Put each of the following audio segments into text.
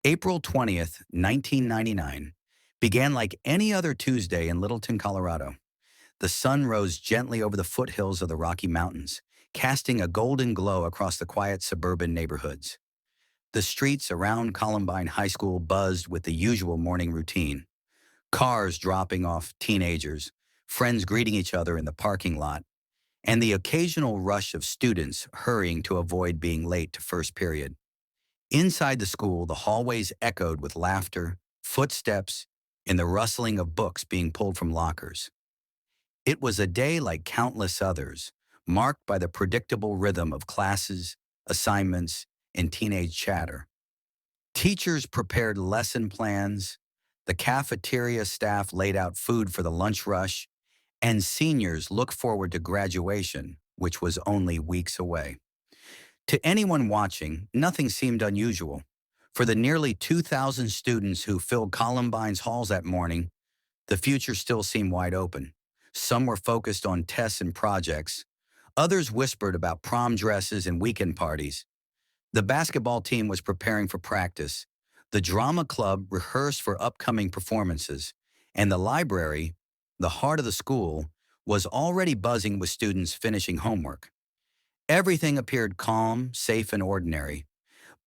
April 20th, 1999, began like any other Tuesday in Littleton, Colorado. The sun rose gently over the foothills of the Rocky Mountains, casting a golden glow across the quiet suburban neighborhoods. The streets around Columbine High School buzzed with the usual morning routine. Cars dropping off teenagers, friends greeting each other in the parking lot, and the occasional rush of students hurrying to avoid being late to first period. Inside the school, the hallways echoed with laughter, footsteps, and the rustling of books being pulled from lockers. It was a day like countless others, marked by the predictable rhythm of classes, assignments, and teenage chatter. Teachers prepared lesson plans, the cafeteria staff laid out food for the lunch rush, and seniors looked forward to graduation, which was only weeks away. To anyone watching, nothing seemed unusual. For the nearly 2,000 students who filled Columbine's halls that morning, the future still seemed wide open. Some were focused on tests and projects. Others whispered about prom dresses and weekend parties. The basketball team was preparing for practice. The drama club rehearsed for upcoming performances. And the library, the heart of the school, was already buzzing with students finishing homework. Everything appeared calm, safe, and ordinary.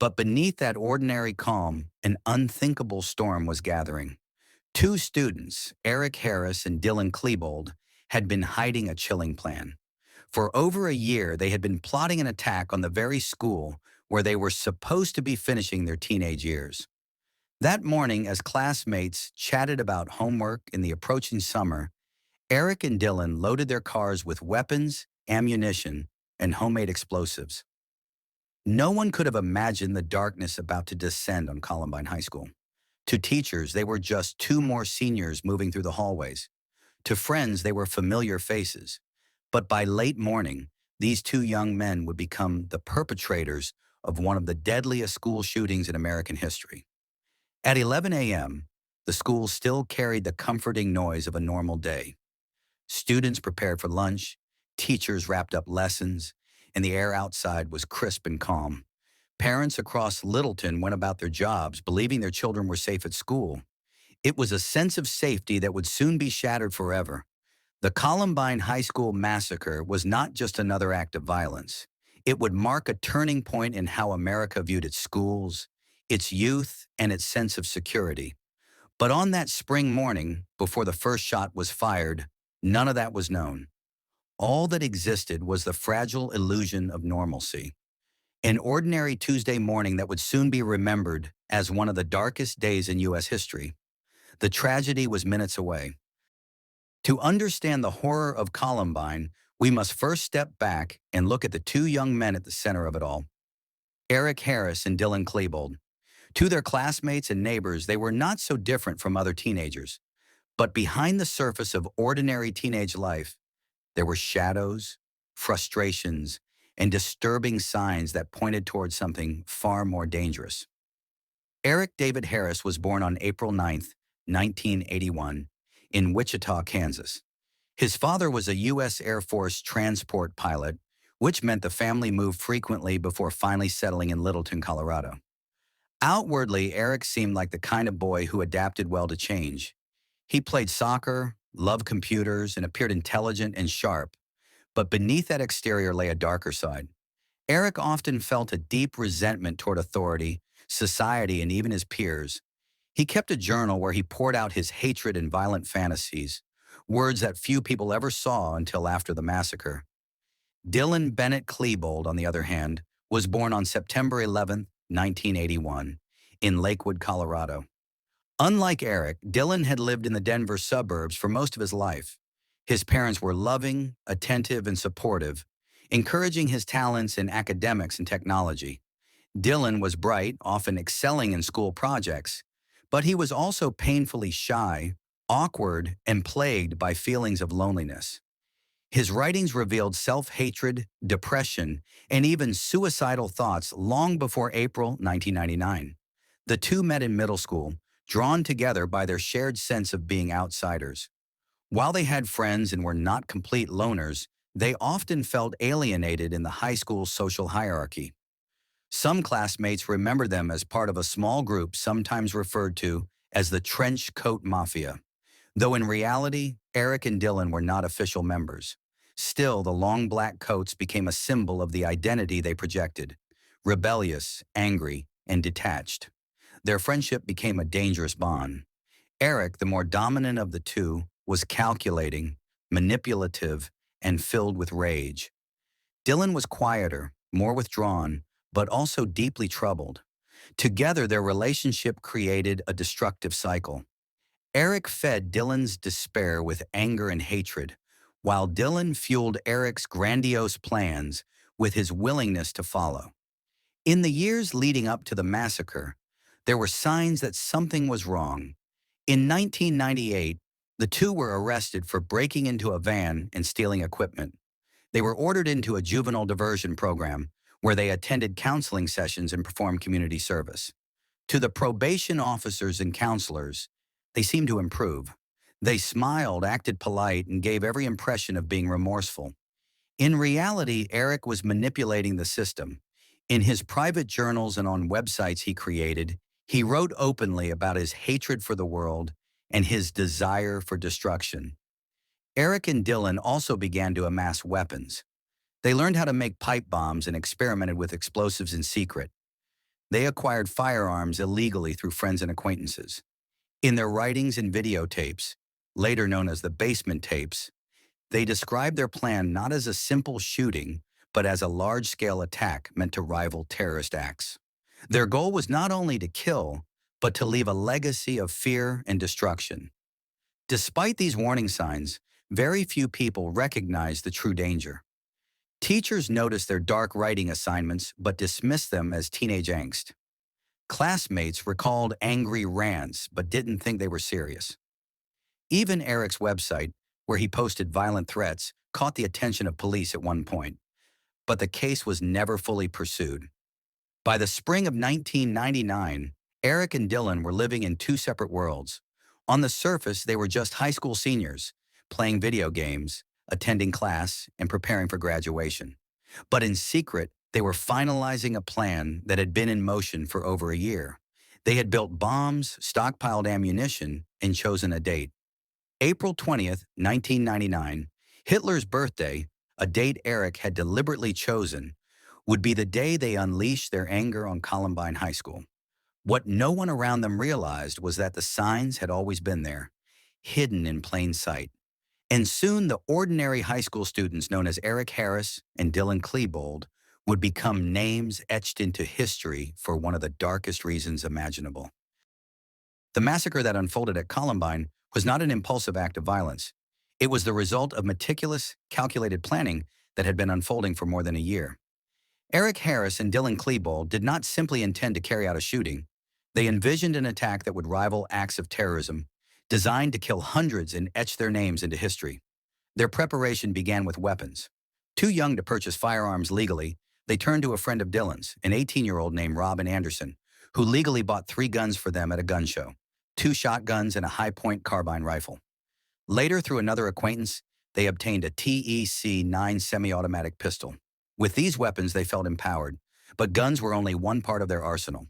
But beneath that ordinary calm, an unthinkable storm was gathering. Two students, Eric Harris and Dylan Klebold, had been hiding a chilling plan. For over a year, they had been plotting an attack on the very school where they were supposed to be finishing their teenage years. That morning, as classmates chatted about homework in the approaching summer, Eric and Dylan loaded their cars with weapons, ammunition, and homemade explosives. No one could have imagined the darkness about to descend on Columbine High School. To teachers, they were just two more seniors moving through the hallways. To friends, they were familiar faces. But by late morning, these two young men would become the perpetrators of one of the deadliest school shootings in American history. At 11 a.m., the school still carried the comforting noise of a normal day. Students prepared for lunch, teachers wrapped up lessons, and the air outside was crisp and calm. Parents across Littleton went about their jobs, believing their children were safe at school. It was a sense of safety that would soon be shattered forever. The Columbine High School massacre was not just another act of violence. It would mark a turning point in how America viewed its schools, its youth, and its sense of security. But on that spring morning, before the first shot was fired, none of that was known. All that existed was the fragile illusion of normalcy. An ordinary Tuesday morning that would soon be remembered as one of the darkest days in U.S. history. The tragedy was minutes away. To understand the horror of Columbine, we must first step back and look at the two young men at the center of it all. Eric Harris and Dylan Klebold. To their classmates and neighbors, they were not so different from other teenagers. But behind the surface of ordinary teenage life, there were shadows, frustrations, and disturbing signs that pointed towards something far more dangerous. Eric David Harris was born on April 9th, 1981, in Wichita, Kansas. His father was a U.S. Air Force transport pilot, which meant the family moved frequently before finally settling in Littleton, Colorado. Outwardly, Eric seemed like the kind of boy who adapted well to change. He played soccer, loved computers, and appeared intelligent and sharp. But beneath that exterior lay a darker side. Eric often felt a deep resentment toward authority, society, and even his peers. He kept a journal where he poured out his hatred and violent fantasies, words that few people ever saw until after the massacre. Dylan Bennett Klebold, on the other hand, was born on September 11th, 1981, in Lakewood, Colorado. Unlike Eric, Dylan had lived in the Denver suburbs for most of his life. His parents were loving, attentive, and supportive, encouraging his talents in academics and technology. Dylan was bright, often excelling in school projects, but he was also painfully shy, awkward, and plagued by feelings of loneliness. His writings revealed self-hatred, depression, and even suicidal thoughts long before April 1999. The two met in middle school, drawn together by their shared sense of being outsiders. While they had friends and were not complete loners, they often felt alienated in the high school social hierarchy. Some classmates remember them as part of a small group sometimes referred to as the Trench Coat Mafia, though in reality, Eric and Dylan were not official members. Still, the long black coats became a symbol of the identity they projected: rebellious, angry, and detached. Their friendship became a dangerous bond. Eric, the more dominant of the two, was calculating, manipulative, and filled with rage. Dylan was quieter, more withdrawn, but also deeply troubled. Together, their relationship created a destructive cycle. Eric fed Dylan's despair with anger and hatred, while Dylan fueled Eric's grandiose plans with his willingness to follow. In the years leading up to the massacre, there were signs that something was wrong. In 1998, the two were arrested for breaking into a van and stealing equipment. They were ordered into a juvenile diversion program where they attended counseling sessions and performed community service. To the probation officers and counselors, they seemed to improve. They smiled, acted polite, and gave every impression of being remorseful. In reality, Eric was manipulating the system. In his private journals and on websites he created, he wrote openly about his hatred for the world and his desire for destruction. Eric and Dylan also began to amass weapons. They learned how to make pipe bombs and experimented with explosives in secret. They acquired firearms illegally through friends and acquaintances. In their writings and videotapes, later known as the basement tapes, they described their plan not as a simple shooting, but as a large-scale attack meant to rival terrorist acts. Their goal was not only to kill, but to leave a legacy of fear and destruction. Despite these warning signs, very few people recognized the true danger. Teachers noticed their dark writing assignments but dismissed them as teenage angst. Classmates recalled angry rants but didn't think they were serious. Even Eric's website, where he posted violent threats, caught the attention of police at one point, but the case was never fully pursued. By the spring of 1999, Eric and Dylan were living in two separate worlds. On the surface, they were just high school seniors, playing video games, attending class, and preparing for graduation. But in secret, they were finalizing a plan that had been in motion for over a year. They had built bombs, stockpiled ammunition, and chosen a date. April 20th, 1999, Hitler's birthday, a date Eric had deliberately chosen, would be the day they unleashed their anger on Columbine High School. What no one around them realized was that the signs had always been there, hidden in plain sight. And soon the ordinary high school students known as Eric Harris and Dylan Klebold would become names etched into history for one of the darkest reasons imaginable. The massacre that unfolded at Columbine was not an impulsive act of violence. It was the result of meticulous, calculated planning that had been unfolding for more than a year. Eric Harris and Dylan Klebold did not simply intend to carry out a shooting. They envisioned an attack that would rival acts of terrorism, designed to kill hundreds and etch their names into history. Their preparation began with weapons. Too young to purchase firearms legally, they turned to a friend of Dylan's, an 18-year-old named Robin Anderson, who legally bought 3 guns for them at a gun show: 2 shotguns and a high-point carbine rifle. Later, through another acquaintance, they obtained a TEC-9 semi-automatic pistol. With these weapons, they felt empowered, but guns were only one part of their arsenal.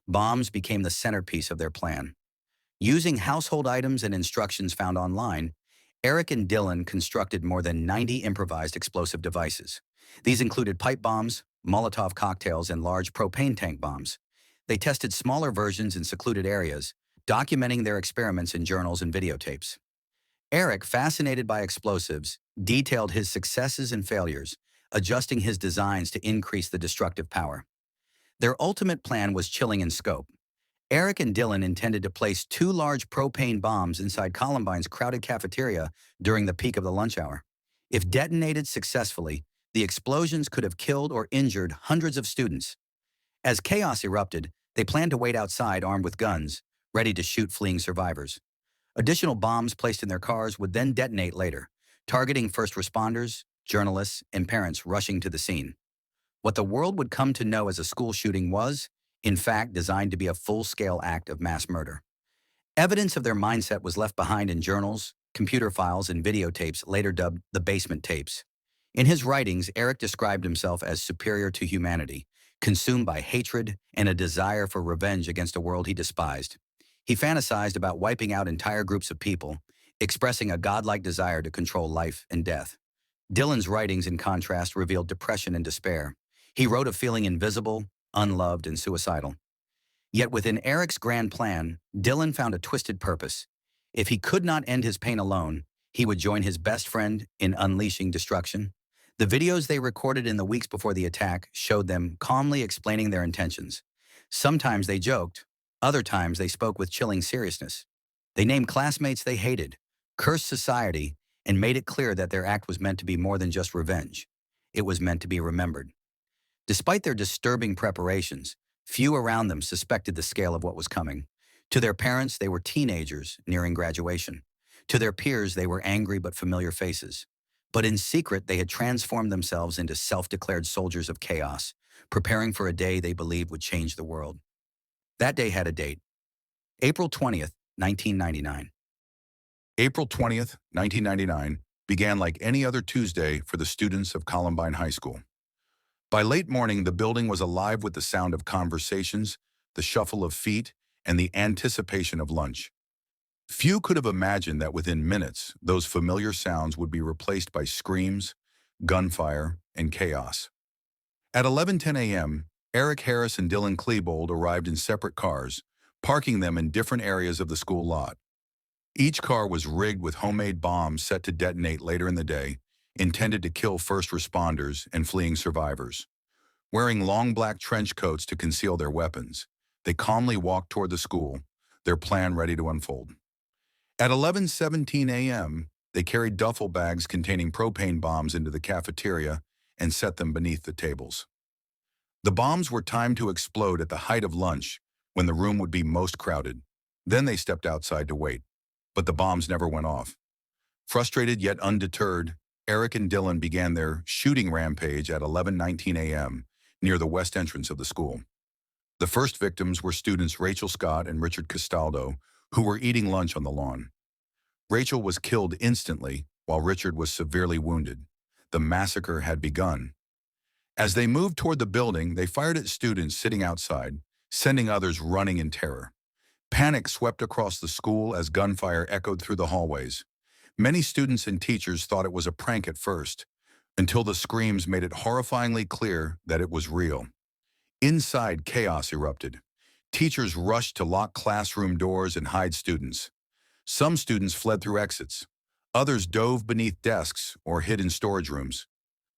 Bombs became the centerpiece of their plan. Using household items and instructions found online, Eric and Dylan constructed more than 90 improvised explosive devices. These included pipe bombs, Molotov cocktails, and large propane tank bombs. They tested smaller versions in secluded areas, documenting their experiments in journals and videotapes. Eric, fascinated by explosives, detailed his successes and failures, adjusting his designs to increase the destructive power. Their ultimate plan was chilling in scope. Eric and Dylan intended to place 2 large propane bombs inside Columbine's crowded cafeteria during the peak of the lunch hour. If detonated successfully, the explosions could have killed or injured hundreds of students. As chaos erupted, they planned to wait outside armed with guns, ready to shoot fleeing survivors. Additional bombs placed in their cars would then detonate later, targeting first responders, journalists, and parents rushing to the scene. What the world would come to know as a school shooting was, in fact, designed to be a full-scale act of mass murder. Evidence of their mindset was left behind in journals, computer files, and videotapes later dubbed the basement tapes. In his writings, Eric described himself as superior to humanity, consumed by hatred and a desire for revenge against a world he despised. He fantasized about wiping out entire groups of people, expressing a godlike desire to control life and death. Dylan's writings, in contrast, revealed depression and despair. He wrote of feeling invisible, unloved, and suicidal. Yet within Eric's grand plan, Dylan found a twisted purpose. If he could not end his pain alone, he would join his best friend in unleashing destruction. The videos they recorded in the weeks before the attack showed them calmly explaining their intentions. Sometimes they joked, other times they spoke with chilling seriousness. They named classmates they hated, cursed society, and made it clear that their act was meant to be more than just revenge. It was meant to be remembered. Despite their disturbing preparations, few around them suspected the scale of what was coming. To their parents, they were teenagers nearing graduation. To their peers, they were angry but familiar faces. But in secret, they had transformed themselves into self-declared soldiers of chaos, preparing for a day they believed would change the world. That day had a date: April 20th, 1999. April 20th, 1999 began like any other Tuesday for the students of Columbine High School. By late morning, the building was alive with the sound of conversations, the shuffle of feet, and the anticipation of lunch. Few could have imagined that within minutes, those familiar sounds would be replaced by screams, gunfire, and chaos. At 11:10 a.m., Eric Harris and Dylan Klebold arrived in separate cars, parking them in different areas of the school lot. Each car was rigged with homemade bombs set to detonate later in the day, intended to kill first responders and fleeing survivors. Wearing long black trench coats to conceal their weapons, they calmly walked toward the school, their plan ready to unfold. At 11:17 a.m., they carried duffel bags containing propane bombs into the cafeteria and set them beneath the tables. The bombs were timed to explode at the height of lunch, when the room would be most crowded. Then they stepped outside to wait. But the bombs never went off. Frustrated yet undeterred, Eric and Dylan began their shooting rampage at 11:19 a.m. near the west entrance of the school. The first victims were students Rachel Scott and Richard Castaldo, who were eating lunch on the lawn. Rachel was killed instantly, while Richard was severely wounded. The massacre had begun. As they moved toward the building, they fired at students sitting outside, sending others running in terror. Panic swept across the school as gunfire echoed through the hallways. Many students and teachers thought it was a prank at first, until the screams made it horrifyingly clear that it was real. Inside, chaos erupted. Teachers rushed to lock classroom doors and hide students. Some students fled through exits. Others dove beneath desks or hid in storage rooms.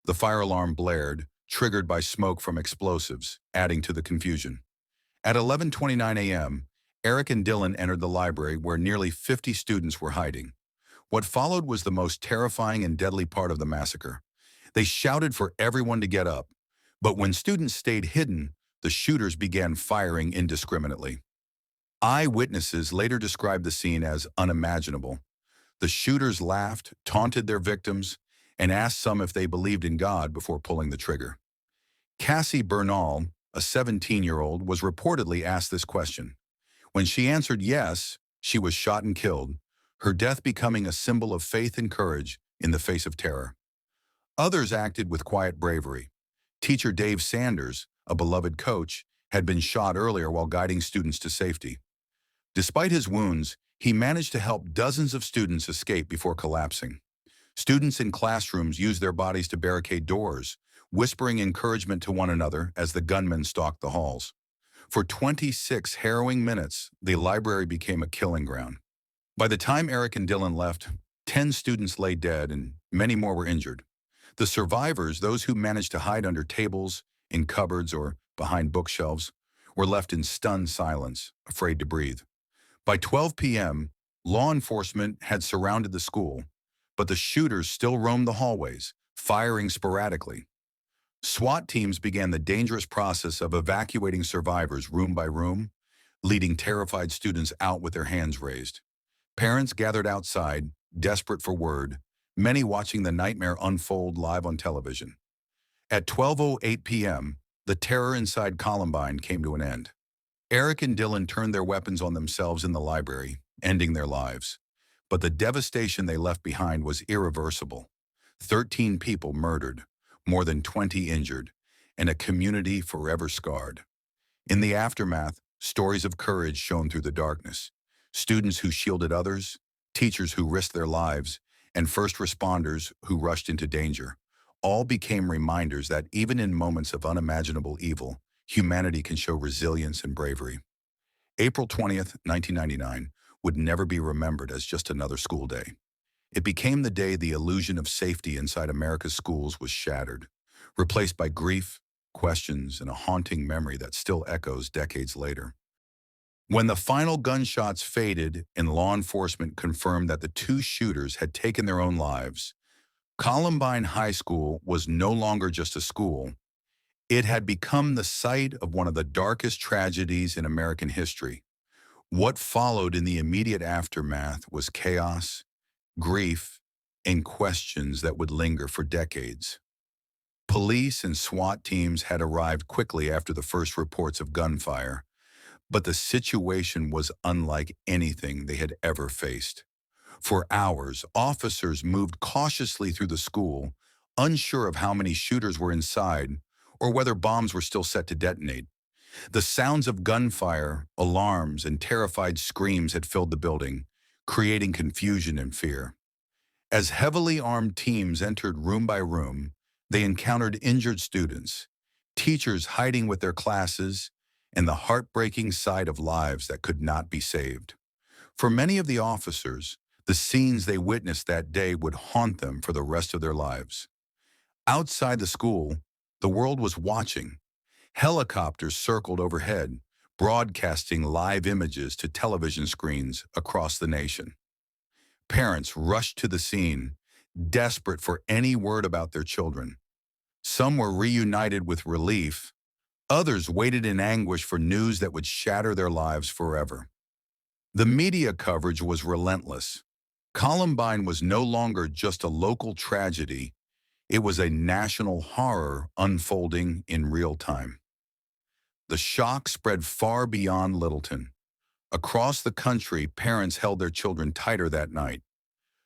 The fire alarm blared, triggered by smoke from explosives, adding to the confusion. At 11:29 a.m., Eric and Dylan entered the library where nearly 50 students were hiding. What followed was the most terrifying and deadly part of the massacre. They shouted for everyone to get up, but when students stayed hidden, the shooters began firing indiscriminately. Eyewitnesses later described the scene as unimaginable. The shooters laughed, taunted their victims, and asked some if they believed in God before pulling the trigger. Cassie Bernal, a 17-year-old, was reportedly asked this question. When she answered yes, she was shot and killed, her death becoming a symbol of faith and courage in the face of terror. Others acted with quiet bravery. Teacher Dave Sanders, a beloved coach, had been shot earlier while guiding students to safety. Despite his wounds, he managed to help dozens of students escape before collapsing. Students in classrooms used their bodies to barricade doors, whispering encouragement to one another as the gunmen stalked the halls. For 26 harrowing minutes, the library became a killing ground. By the time Eric and Dylan left, 10 students lay dead and many more were injured. The survivors, those who managed to hide under tables, in cupboards, or behind bookshelves, were left in stunned silence, afraid to breathe. By 12 p.m., law enforcement had surrounded the school, but the shooters still roamed the hallways, firing sporadically. SWAT teams began the dangerous process of evacuating survivors room by room, leading terrified students out with their hands raised. Parents gathered outside, desperate for word, many watching the nightmare unfold live on television. At 12:08 p.m., the terror inside Columbine came to an end. Eric and Dylan turned their weapons on themselves in the library, ending their lives. But the devastation they left behind was irreversible. 13 people murdered, more than 20 injured, and a community forever scarred. In the aftermath, stories of courage shone through the darkness. Students who shielded others, teachers who risked their lives, and first responders who rushed into danger, all became reminders that even in moments of unimaginable evil, humanity can show resilience and bravery. April 20th, 1999, would never be remembered as just another school day. It became the day the illusion of safety inside America's schools was shattered, replaced by grief, questions, and a haunting memory that still echoes decades later. When the final gunshots faded and law enforcement confirmed that the two shooters had taken their own lives, Columbine High School was no longer just a school. It had become the site of one of the darkest tragedies in American history. What followed in the immediate aftermath was chaos, grief, and questions that would linger for decades. Police and SWAT teams had arrived quickly after the first reports of gunfire, but the situation was unlike anything they had ever faced. For hours, officers moved cautiously through the school, unsure of how many shooters were inside or whether bombs were still set to detonate. The sounds of gunfire, alarms, and terrified screams had filled the building, creating confusion and fear. As heavily armed teams entered room by room, they encountered injured students, teachers hiding with their classes, and the heartbreaking sight of lives that could not be saved. For many of the officers, the scenes they witnessed that day would haunt them for the rest of their lives. Outside the school, the world was watching. Helicopters circled overhead, broadcasting live images to television screens across the nation. Parents rushed to the scene, desperate for any word about their children. Some were reunited with relief. Others waited in anguish for news that would shatter their lives forever. The media coverage was relentless. Columbine was no longer just a local tragedy. It was a national horror unfolding in real time. The shock spread far beyond Littleton. Across the country, parents held their children tighter that night.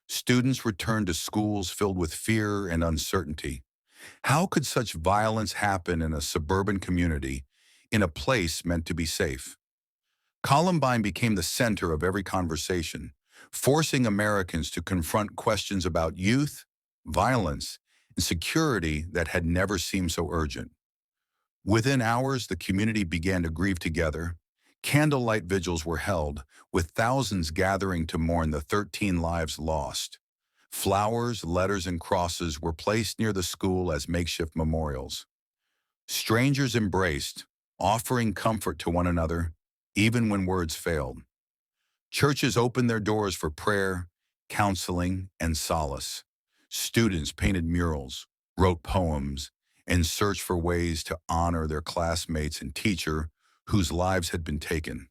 Students returned to schools filled with fear and uncertainty. How could such violence happen in a suburban community, in a place meant to be safe? Columbine became the center of every conversation, forcing Americans to confront questions about youth, violence, and security that had never seemed so urgent. Within hours, the community began to grieve together. Candlelight vigils were held, with thousands gathering to mourn the 13 lives lost. Flowers, letters, and crosses were placed near the school as makeshift memorials. Strangers embraced, offering comfort to one another, even when words failed. Churches opened their doors for prayer, counseling, and solace. Students painted murals, wrote poems, and searched for ways to honor their classmates and teacher whose lives had been taken.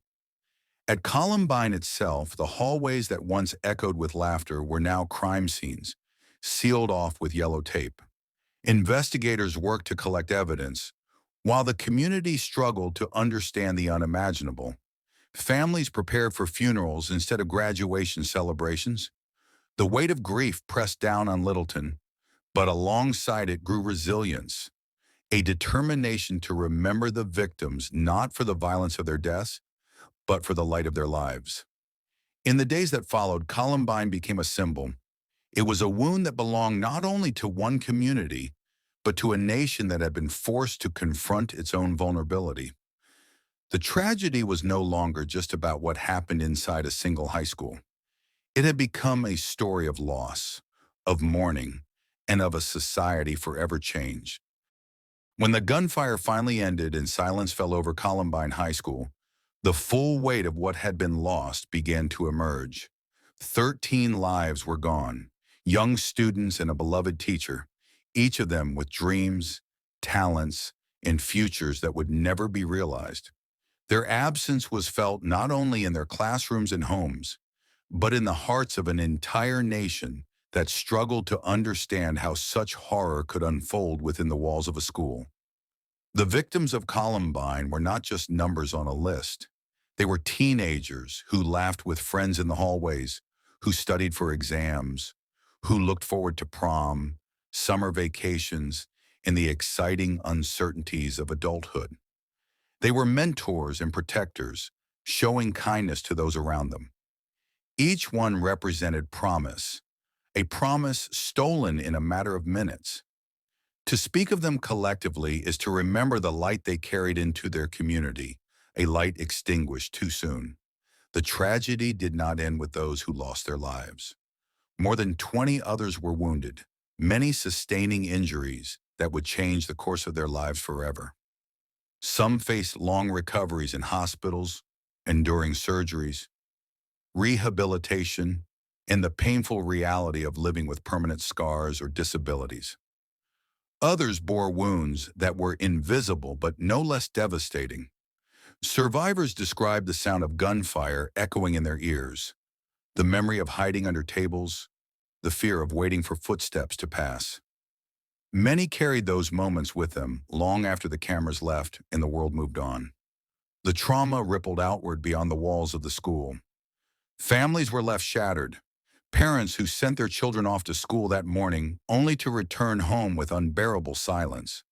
At Columbine itself, the hallways that once echoed with laughter were now crime scenes, sealed off with yellow tape. Investigators worked to collect evidence, while the community struggled to understand the unimaginable. Families prepared for funerals instead of graduation celebrations. The weight of grief pressed down on Littleton, but alongside it grew resilience, a determination to remember the victims not for the violence of their deaths, but for the light of their lives. In the days that followed, Columbine became a symbol. It was a wound that belonged not only to one community, but to a nation that had been forced to confront its own vulnerability. The tragedy was no longer just about what happened inside a single high school. It had become a story of loss, of mourning, and of a society forever changed. When the gunfire finally ended and silence fell over Columbine High School, the full weight of what had been lost began to emerge. 13 lives were gone, young students and a beloved teacher, each of them with dreams, talents, and futures that would never be realized. Their absence was felt not only in their classrooms and homes, but in the hearts of an entire nation that struggled to understand how such horror could unfold within the walls of a school. The victims of Columbine were not just numbers on a list. They were teenagers who laughed with friends in the hallways, who studied for exams, who looked forward to prom, summer vacations, in the exciting uncertainties of adulthood. They were mentors and protectors, showing kindness to those around them. Each one represented promise, a promise stolen in a matter of minutes. To speak of them collectively is to remember the light they carried into their community, a light extinguished too soon. The tragedy did not end with those who lost their lives. More than 20 others were wounded, many sustaining injuries that would change the course of their lives forever. Some faced long recoveries in hospitals, enduring surgeries, rehabilitation, and the painful reality of living with permanent scars or disabilities. Others bore wounds that were invisible but no less devastating. Survivors described the sound of gunfire echoing in their ears, the memory of hiding under tables, the fear of waiting for footsteps to pass. Many carried those moments with them long after the cameras left and the world moved on. The trauma rippled outward beyond the walls of the school. Families were left shattered. Parents who sent their children off to school that morning only to return home with unbearable silence.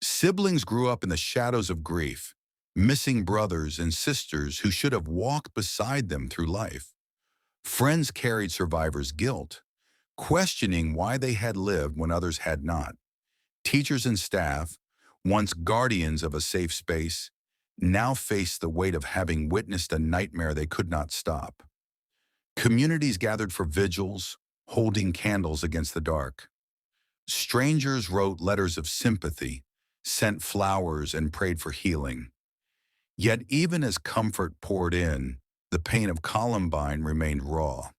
Siblings grew up in the shadows of grief, missing brothers and sisters who should have walked beside them through life. Friends carried survivors' guilt, questioning why they had lived when others had not. Teachers and staff, once guardians of a safe space, now faced the weight of having witnessed a nightmare they could not stop. Communities gathered for vigils, holding candles against the dark. Strangers wrote letters of sympathy, sent flowers, and prayed for healing. Yet even as comfort poured in, the pain of Columbine remained raw.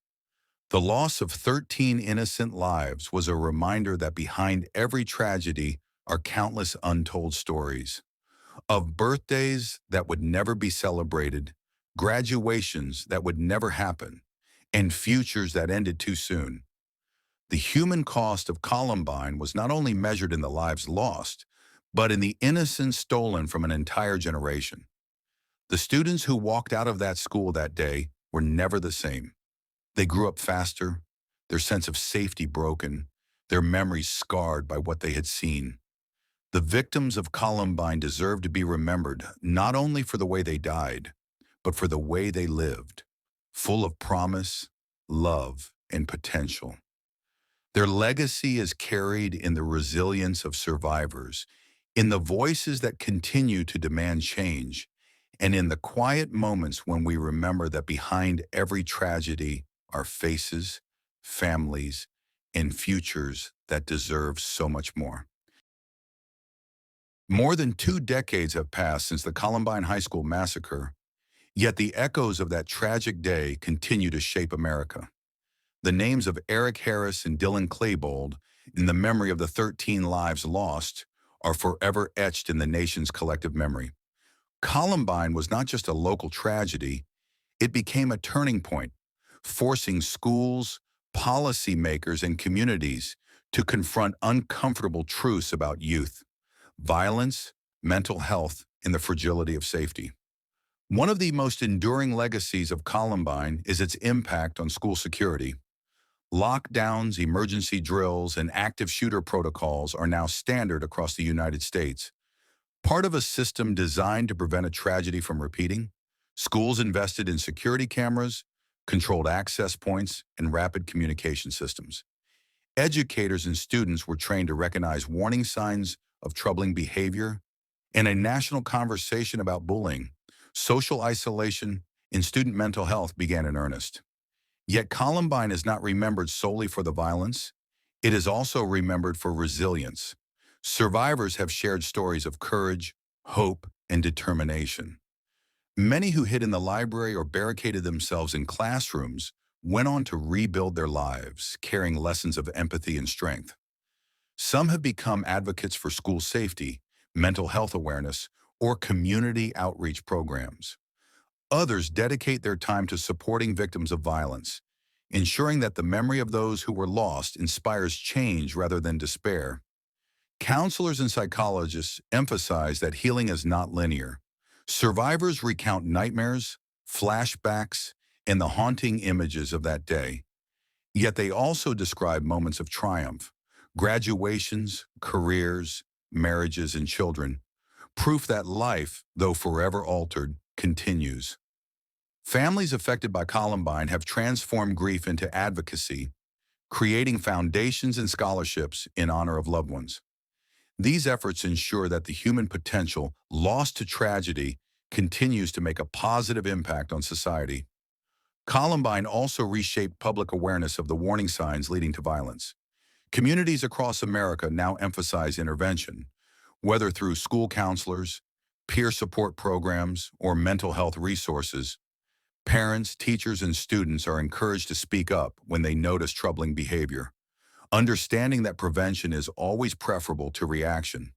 The loss of 13 innocent lives was a reminder that behind every tragedy are countless untold stories. Of birthdays that would never be celebrated, graduations that would never happen, and futures that ended too soon. The human cost of Columbine was not only measured in the lives lost, but in the innocence stolen from an entire generation. The students who walked out of that school that day were never the same. They grew up faster, their sense of safety broken, their memories scarred by what they had seen. The victims of Columbine deserve to be remembered not only for the way they died, but for the way they lived, full of promise, love, and potential. Their legacy is carried in the resilience of survivors, in the voices that continue to demand change, and in the quiet moments when we remember that behind every tragedy are faces, families, and futures that deserve so much more. More than 2 decades have passed since the Columbine High School massacre, yet the echoes of that tragic day continue to shape America. The names of Eric Harris and Dylan Klebold, in the memory of the 13 lives lost, are forever etched in the nation's collective memory. Columbine was not just a local tragedy, it became a turning point, forcing schools, policymakers, and communities to confront uncomfortable truths about youth, violence, mental health, and the fragility of safety. One of the most enduring legacies of Columbine is its impact on school security. Lockdowns, emergency drills, and active shooter protocols are now standard across the United States. Part of a system designed to prevent a tragedy from repeating, schools invested in security cameras, controlled access points, and rapid communication systems. Educators and students were trained to recognize warning signs of troubling behavior, and a national conversation about bullying, social isolation, and student mental health began in earnest. Yet Columbine is not remembered solely for the violence. It is also remembered for resilience. Survivors have shared stories of courage, hope, and determination. Many who hid in the library or barricaded themselves in classrooms went on to rebuild their lives, carrying lessons of empathy and strength. Some have become advocates for school safety, mental health awareness, or community outreach programs. Others dedicate their time to supporting victims of violence, ensuring that the memory of those who were lost inspires change rather than despair. Counselors and psychologists emphasize that healing is not linear. Survivors recount nightmares, flashbacks, and the haunting images of that day. Yet they also describe moments of triumph, graduations, careers, marriages, and children, proof that life, though forever altered, continues. Families affected by Columbine have transformed grief into advocacy, creating foundations and scholarships in honor of loved ones. These efforts ensure that the human potential lost to tragedy continues to make a positive impact on society. Columbine also reshaped public awareness of the warning signs leading to violence. Communities across America now emphasize intervention, whether through school counselors, peer support programs, or mental health resources. Parents, teachers, and students are encouraged to speak up when they notice troubling behavior, understanding that prevention is always preferable to reaction.